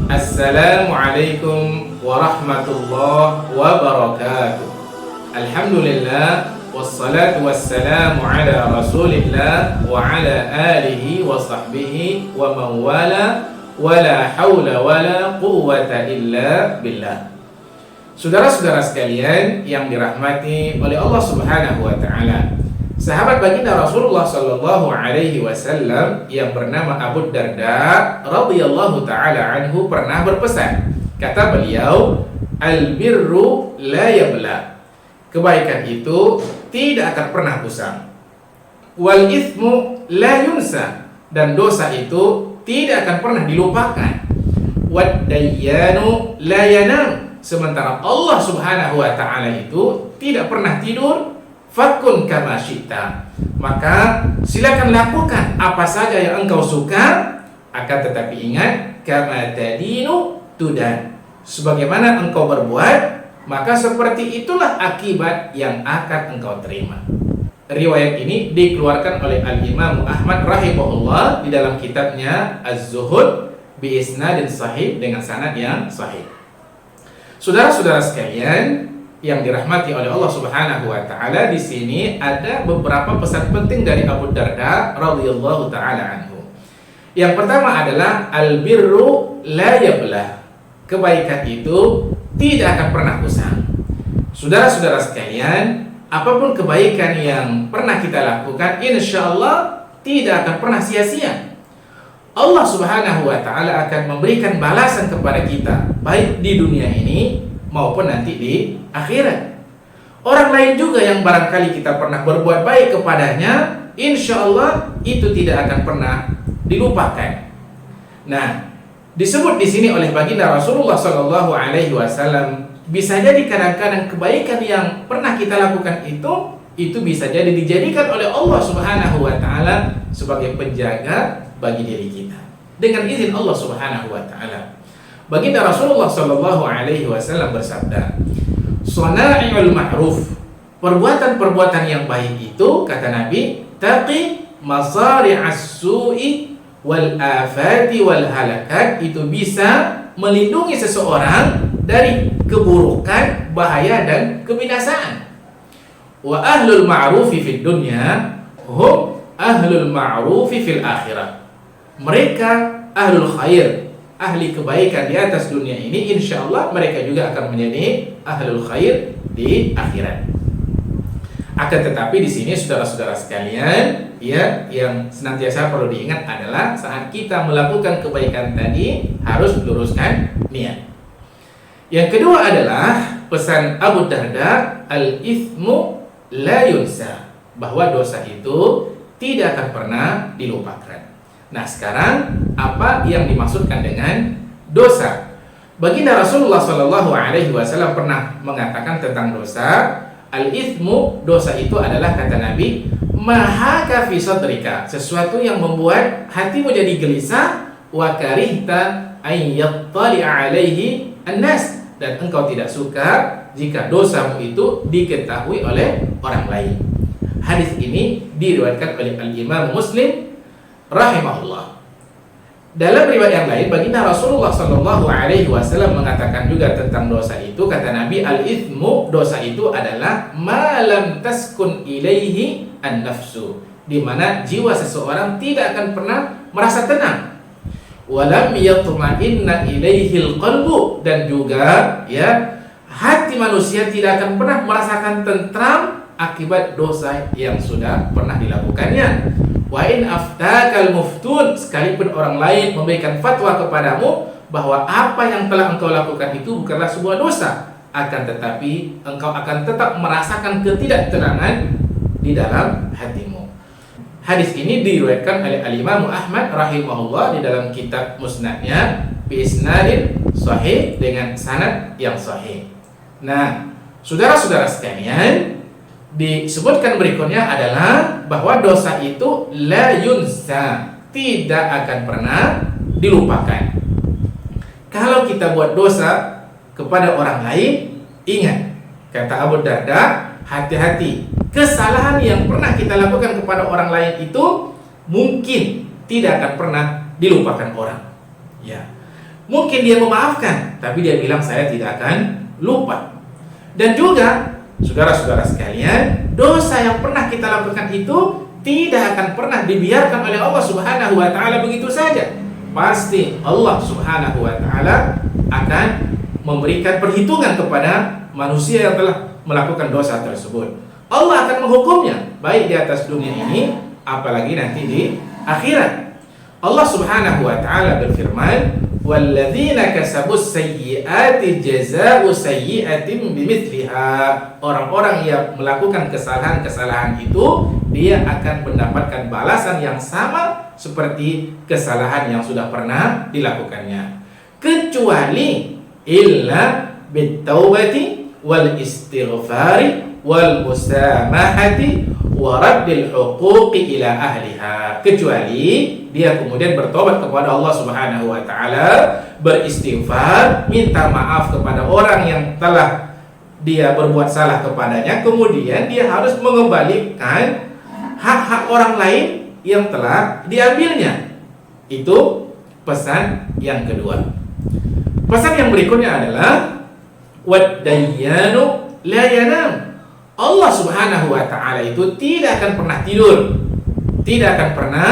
Assalamualaikum warahmatullahi wabarakatuh. Alhamdulillah wassalatu wassalamu ala Rasulillah wa ala alihi wa sahbihi wa man wala wala haula wala quwwata illa billah. Saudara-saudara sekalian yang dirahmati oleh Allah Subhanahu wa taala, sahabat baginda Rasulullah sallallahu alaihi wasallam yang bernama Abu Darda radhiyallahu taala anhu pernah berpesan. Kata beliau, "Al-birru la yabla." Kebaikan itu tidak akan pernah usang. "Wal itsmu la yunsa." Dan dosa itu tidak akan pernah dilupakan. "Wad dayyanu la yanam." Sementara Allah Subhanahu wa taala itu tidak pernah tidur. Fakun kama syi'ta, maka silakan lakukan apa saja yang engkau suka, akan tetapi ingat, kama tadinu tudan, sebagaimana engkau berbuat, maka seperti itulah akibat yang akan engkau terima. Riwayat ini dikeluarkan oleh Al-Imam Ahmad rahimahullah di dalam kitabnya Az-Zuhud bi isnadin sahih, dengan sanad yang sahih. Saudara-saudara sekalian yang dirahmati oleh Allah Subhanahu wa taala, di sini ada beberapa pesan penting dari Abu Darda radhiyallahu taala anhu. Yang pertama adalah al-birru la yablah. Kebaikan itu tidak akan pernah usang. Saudara-saudara sekalian, apapun kebaikan yang pernah kita lakukan, insyaallah tidak akan pernah sia-sia. Allah Subhanahu wa taala akan memberikan balasan kepada kita, baik di dunia ini maupun nanti di akhirat. Orang lain juga yang barangkali kita pernah berbuat baik kepadanya, insya Allah itu tidak akan pernah dilupakan. Nah, disebut di sini oleh baginda Rasulullah Shallallahu Alaihi Wasallam, bisa jadi kadang-kadang kebaikan yang pernah kita lakukan itu bisa jadi dijadikan oleh Allah Subhanahu Wa Taala sebagai penjaga bagi diri kita dengan izin Allah Subhanahu Wa Taala. Baginda Rasulullah sallallahu alaihi wasallam bersabda, "Shana'iul ma'ruf." Perbuatan-perbuatan yang baik itu, kata Nabi, taqi masari'as su'i wal afati wal halakat, itu bisa melindungi seseorang dari keburukan, bahaya dan kebinasaan. Wa ahlul ma'rufi fid dunya hum ahlul ma'rufi fil akhirah. Mereka ahlul khair, ahli kebaikan di atas dunia ini, insya Allah mereka juga akan menjadi ahlul khair di akhirat. Akan tetapi di sini saudara-saudara sekalian, ya, yang senantiasa perlu diingat adalah saat kita melakukan kebaikan tadi harus luruskan niat. Yang kedua adalah pesan Abu Darda, al-ithmu la yunsa, bahwa dosa itu tidak akan pernah dilupakan. Nah, sekarang apa yang dimaksudkan dengan dosa? Baginda Rasulullah Shallallahu Alaihi Wasallam pernah mengatakan tentang dosa, al-ithmu, dosa itu adalah, kata Nabi, mahaka fi sadrika, sesuatu yang membuat hatimu jadi gelisah, wa karihta ay yattali'a alaihi an-nas, dan engkau tidak suka jika dosamu itu diketahui oleh orang lain. Hadis ini diriwayatkan oleh Al-Imam Muslim rahimahullah. Dalam riwayat yang lain, baginda Rasulullah sallallahu alaihi wasallam mengatakan juga tentang dosa itu, kata Nabi, al-ithmu, dosa itu adalah ma lam taskun ilaihi an-nafsu, di mana jiwa seseorang tidak akan pernah merasa tenang. Wa lam yatma'inna ilaihi al-qalbu, dan juga ya, hati manusia tidak akan pernah merasakan tentram akibat dosa yang sudah pernah dilakukannya. Wa in aftakal muftun, sekalipun orang lain memberikan fatwa kepadamu bahwa apa yang telah engkau lakukan itu bukanlah sebuah dosa, akan tetapi engkau akan tetap merasakan ketidaktenangan di dalam hatimu. Hadis ini diriwayatkan oleh Al-Imam Ahmad rahimahullah di dalam kitab Musnadnya bi isnadin sahih, dengan sanad yang sahih. Nah, saudara-saudara sekalian, disebutkan berikutnya adalah bahwa dosa itu la yunsa, tidak akan pernah dilupakan. Kalau kita buat dosa kepada orang lain, ingat, kata Abu Darda, hati-hati, kesalahan yang pernah kita lakukan kepada orang lain itu mungkin tidak akan pernah dilupakan orang. Ya, Mungkin dia memaafkan, tapi dia bilang saya tidak akan lupa. Dan juga saudara-saudara sekalian, dosa yang pernah kita lakukan itu tidak akan pernah dibiarkan oleh Allah Subhanahu wa taala begitu saja. Pasti Allah Subhanahu wa taala akan memberikan perhitungan kepada manusia yang telah melakukan dosa tersebut. Allah akan menghukumnya baik di atas dunia ini apalagi nanti di akhirat. Allah Subhanahu wa taala berfirman, "Walladzina kasabus sayyi'ati jazaa'u sayyi'atin bimithliha." Orang-orang yang melakukan kesalahan-kesalahan itu dia akan mendapatkan balasan yang sama seperti kesalahan yang sudah pernah dilakukannya. Kecuali illa bitaubati wal istighfari wal musamahati wa raddil huquqi ila ahliha. Kecuali dia kemudian bertobat kepada Allah Subhanahu wa taala, beristighfar, minta maaf kepada orang yang telah dia berbuat salah kepadanya, kemudian dia harus mengembalikan hak-hak orang lain yang telah diambilnya. Itu pesan yang kedua. Pesan yang berikutnya adalah wad-dayyanu la yanam. Allah Subhanahu wa taala itu tidak akan pernah tidur, tidak akan pernah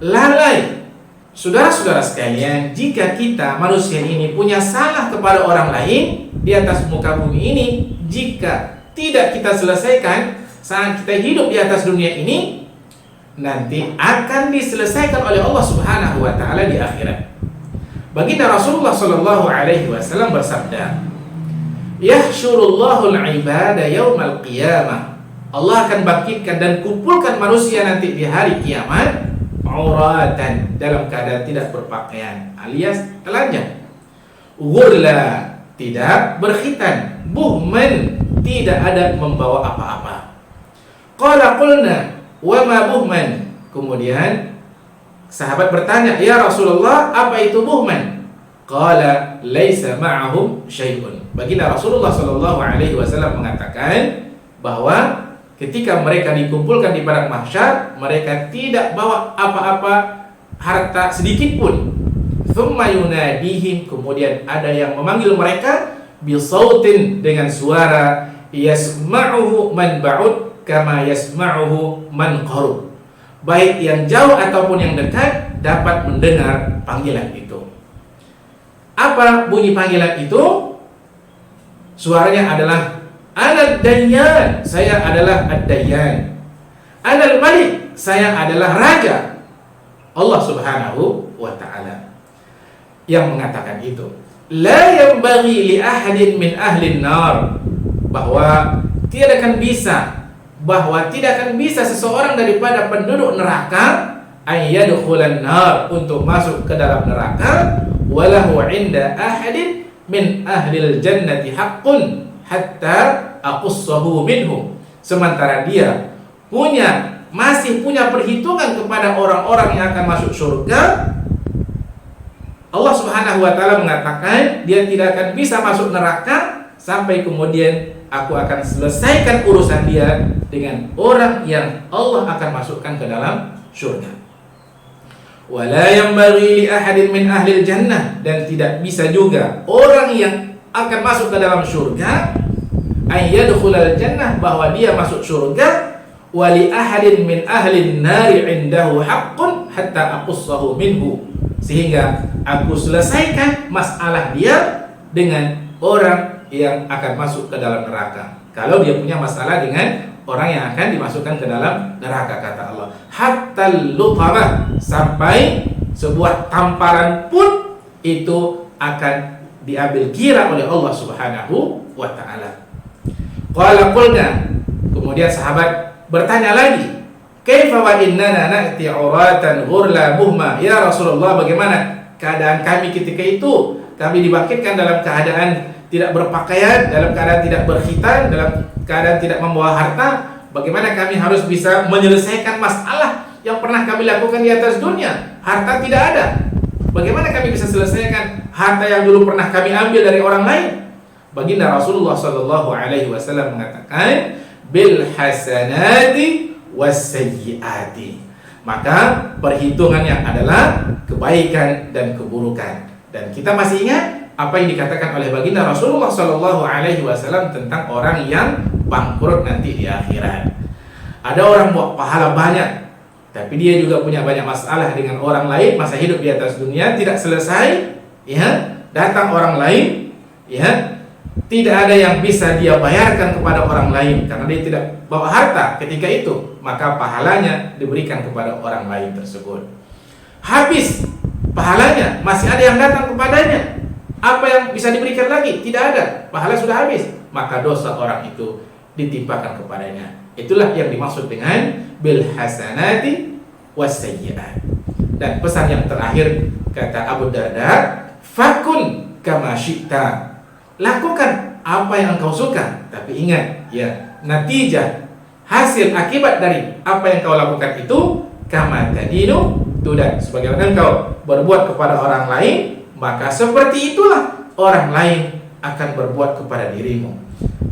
lalai. Saudara-saudara sekalian, jika kita manusia ini punya salah kepada orang lain di atas muka bumi ini, jika tidak kita selesaikan saat kita hidup di atas dunia ini, nanti akan diselesaikan oleh Allah Subhanahu wa taala di akhirat. Baginda Rasulullah sallallahu alaihi wasallam bersabda, "Yahsyurullahul 'ibada yaumal qiyamah." Allah akan bangkitkan dan kumpulkan manusia nanti di hari kiamat auratan, dalam keadaan tidak berpakaian alias telanjang, ghurla, tidak berkhitan, buhman, tidak ada membawa apa-apa. Qala qulna wa ma buhman. Kemudian sahabat bertanya, "Ya Rasulullah, apa itu buhman?" Qala laisa ma'ahum syai'un. Baginda Rasulullah sallallahu alaihi wasallam mengatakan bahwa ketika mereka dikumpulkan di padang mahsyar, mereka tidak bawa apa-apa harta sedikit pun. Tsumma yunadihim, kemudian ada yang memanggil mereka bisautin, dengan suara yasma'uhu man ba'ud kama yasma'uhu man qarub. Baik yang jauh ataupun yang dekat dapat mendengar panggilan itu. Apa bunyi panggilan itu? Suaranya adalah Ana Dayyan, saya adalah Ad-Dayyan. Ana Al-Malik, saya adalah Raja. Allah Subhanahu wa ta'ala yang mengatakan itu. La yanbaghi li ahadin min ahli an-nar, bahwa tidak akan bisa seseorang daripada penduduk neraka ayyadkhulan nar, untuk masuk ke dalam neraka, walahu inda ahadin min ahlil jannati haqqun hatta aqussahu minhum, sementara dia masih punya perhitungan kepada orang-orang yang akan masuk surga. Allah Subhanahu wa taala mengatakan dia tidak akan bisa masuk neraka sampai kemudian aku akan selesaikan urusan dia dengan orang yang Allah akan masukkan ke dalam surga. Wala yanbaghi li ahadin min ahlil jannah, dan tidak bisa juga orang yang akan masuk ke dalam surga ayyadkhulal jannah, bahwa dia masuk surga, wali ahadin min ahlin nari indahu haqqun hatta aqussahu minhu, sehingga aku selesaikan masalah dia dengan orang yang akan masuk ke dalam neraka. Kalau dia punya masalah dengan orang yang akan dimasukkan ke dalam neraka, kata Allah, hatta lutamah, sampai sebuah tamparan pun itu akan diambil kira oleh Allah Subhanahu wa ta'ala. Qala qulna, kemudian sahabat bertanya lagi, kaifa wa innana na'ti uratan ghurla buhma, ya Rasulullah, bagaimana keadaan kami ketika itu? Kami dibangkitkan dalam keadaan tidak berpakaian, dalam keadaan tidak berkhitan, dalam keadaan tidak membawa harta. Bagaimana kami harus bisa menyelesaikan masalah yang pernah kami lakukan di atas dunia? Harta tidak ada. Bagaimana kami bisa selesaikan harta yang dulu pernah kami ambil dari orang lain? Baginda Rasulullah sallallahu alaihi wasallam mengatakan, bil hasanati was sayyiati. Maka perhitungannya adalah kebaikan dan keburukan. Dan kita masih ingat apa yang dikatakan oleh baginda Rasulullah SAW tentang orang yang bangkrut nanti di akhirat. Ada orang buat pahala banyak, tapi dia juga punya banyak masalah dengan orang lain, masa hidup di atas dunia tidak selesai, ya, datang orang lain, ya, tidak ada yang bisa dia bayarkan kepada orang lain karena dia tidak bawa harta ketika itu, maka pahalanya diberikan kepada orang lain tersebut. Habis pahalanya, masih ada yang datang kepadanya, apa yang bisa diberikan lagi? Tidak ada, pahala sudah habis, maka dosa orang itu ditimpakan kepadanya. Itulah yang dimaksud dengan bil hasanati wasayyi'at. Dan pesan yang terakhir kata Abu Darda, fakun kama syi'ta, lakukan apa yang engkau suka, tapi ingat ya, natijah hasil akibat dari apa yang kau lakukan itu kama tadinu tudan, sebagaimana engkau berbuat kepada orang lain, maka seperti itulah orang lain akan berbuat kepada dirimu.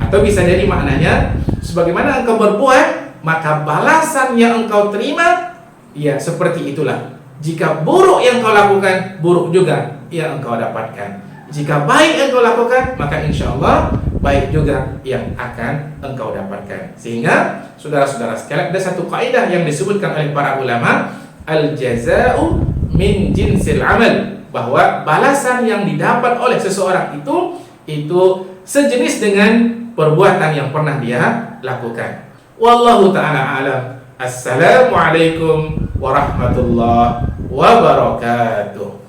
Atau bisa jadi maknanya, sebagaimana engkau berbuat, maka balasan yang engkau terima, ya seperti itulah. Jika buruk yang engkau lakukan, buruk juga yang engkau dapatkan. Jika baik yang engkau lakukan, maka insya Allah baik juga yang akan engkau dapatkan. Sehingga saudara-saudara sekalian, ada satu kaidah yang disebutkan oleh para ulama, al-jaza'u min jinsil amal, bahwa balasan yang didapat oleh seseorang itu sejenis dengan perbuatan yang pernah dia lakukan. Wallahu ta'ala alam. Assalamualaikum warahmatullahi wabarakatuh.